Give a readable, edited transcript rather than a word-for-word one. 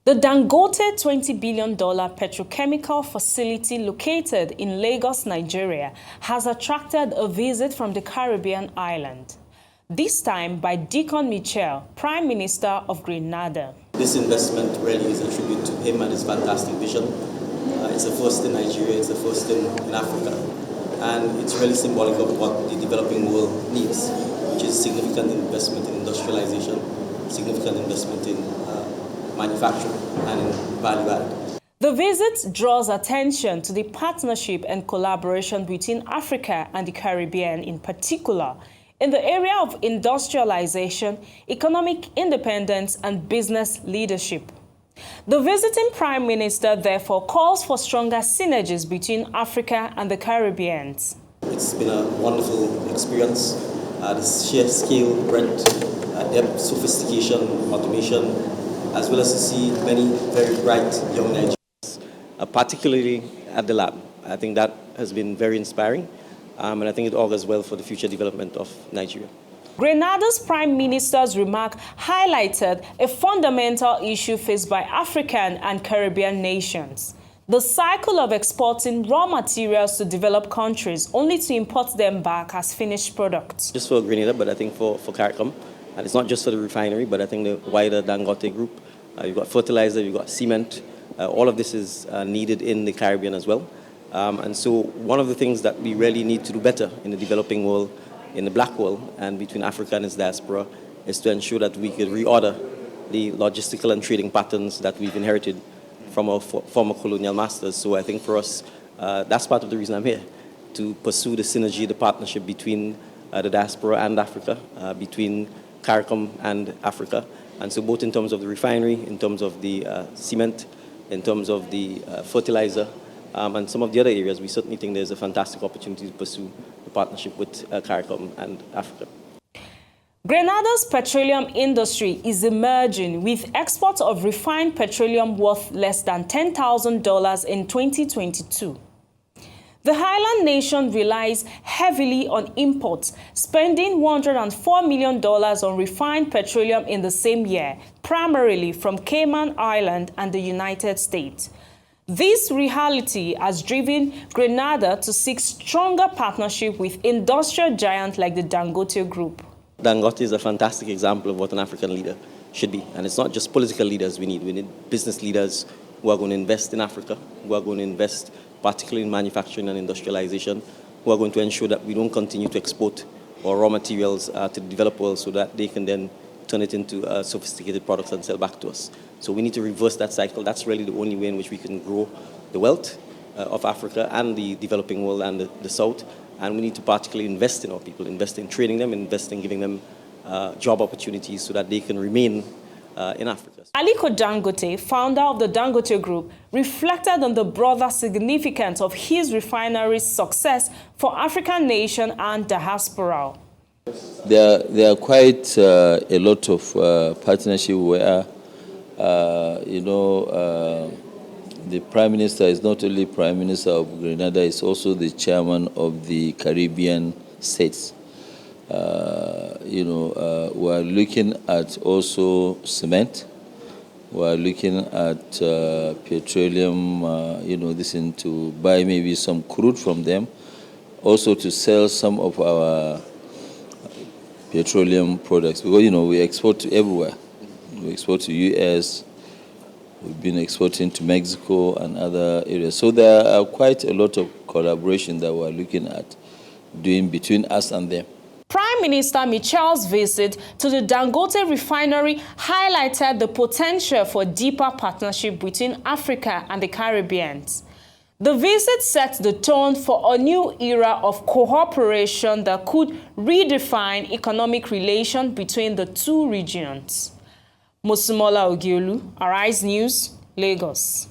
The Dangote $20 billion petrochemical facility located in Lagos, Nigeria, has attracted a visit from the Caribbean island. This time by Deacon Mitchell, Prime Minister of Grenada. This investment really is a tribute to him and his fantastic vision. It's the first in Nigeria, it's the first in Africa, and it's really symbolic of what the developing world needs, which is significant investment in industrialization, significant investment in manufacturing and in value add. The visit draws attention to the partnership and collaboration between Africa and the Caribbean in particular, in the area of industrialization, economic independence, and business leadership. The visiting Prime Minister therefore calls for stronger synergies between Africa and the Caribbean. It's been a wonderful experience. The sheer scale, breadth, depth, sophistication, automation, as well as to see many very bright young Nigerians, particularly at the lab. I think that has been very inspiring, and I think it augurs well for the future development of Nigeria. Grenada's Prime Minister's remark highlighted a fundamental issue faced by African and Caribbean nations: the cycle of exporting raw materials to developed countries only to import them back as finished products. Just for Grenada, but I think for CARICOM, and it's not just for the refinery, but I think the wider Dangote group. You've got fertilizer, you've got cement. All of this is needed in the Caribbean as well. And so one of the things that we really need to do better in the developing world, in the black world, and between Africa and its diaspora, is to ensure that we could reorder the logistical and trading patterns that we've inherited from our former colonial masters. So I think for us, that's part of the reason I'm here, to pursue the synergy, the partnership between the diaspora and Africa, between CARICOM and Africa. And so both in terms of the refinery, in terms of the cement, in terms of the fertilizer, and some of the other areas, we certainly think there's a fantastic opportunity to pursue the partnership with CARICOM and Africa. Grenada's petroleum industry is emerging, with exports of refined petroleum worth less than $10,000 in 2022. The highland nation relies heavily on imports, spending $104 million on refined petroleum in the same year, primarily from Cayman Island and the United States. This reality has driven Grenada to seek stronger partnership with industrial giants like the Dangote Group. Dangote is a fantastic example of what an African leader should be. And it's not just political leaders we need business leaders who are going to invest in Africa, who are going to invest particularly in manufacturing and industrialization, who are going to ensure that we don't continue to export our raw materials to the developed world so that they can then turn it into sophisticated products and sell back to us. So we need to reverse that cycle. That's really the only way in which we can grow the wealth of Africa and the developing world and the South. And we need to particularly invest in our people, invest in training them, invest in giving them job opportunities so that they can remain in Africa. Aliko Dangote, founder of the Dangote Group, reflected on the broader significance of his refinery's success for African nation and diaspora. There are quite a lot of partnership where, the Prime Minister is not only Prime Minister of Grenada, he's also the chairman of the Caribbean states. We are looking at also cement. We are looking at petroleum, to buy maybe some crude from them, also to sell some of our petroleum products, because, we export to everywhere. We export to US, we've been exporting to Mexico and other areas. So there are quite a lot of collaboration that we're looking at doing between us and them. Prime Minister Mitchell's visit to the Dangote refinery highlighted the potential for deeper partnership between Africa and the Caribbean. The visit set the tone for a new era of cooperation that could redefine economic relations between the two regions. Mosumola Ogiolu, Arise News, Lagos.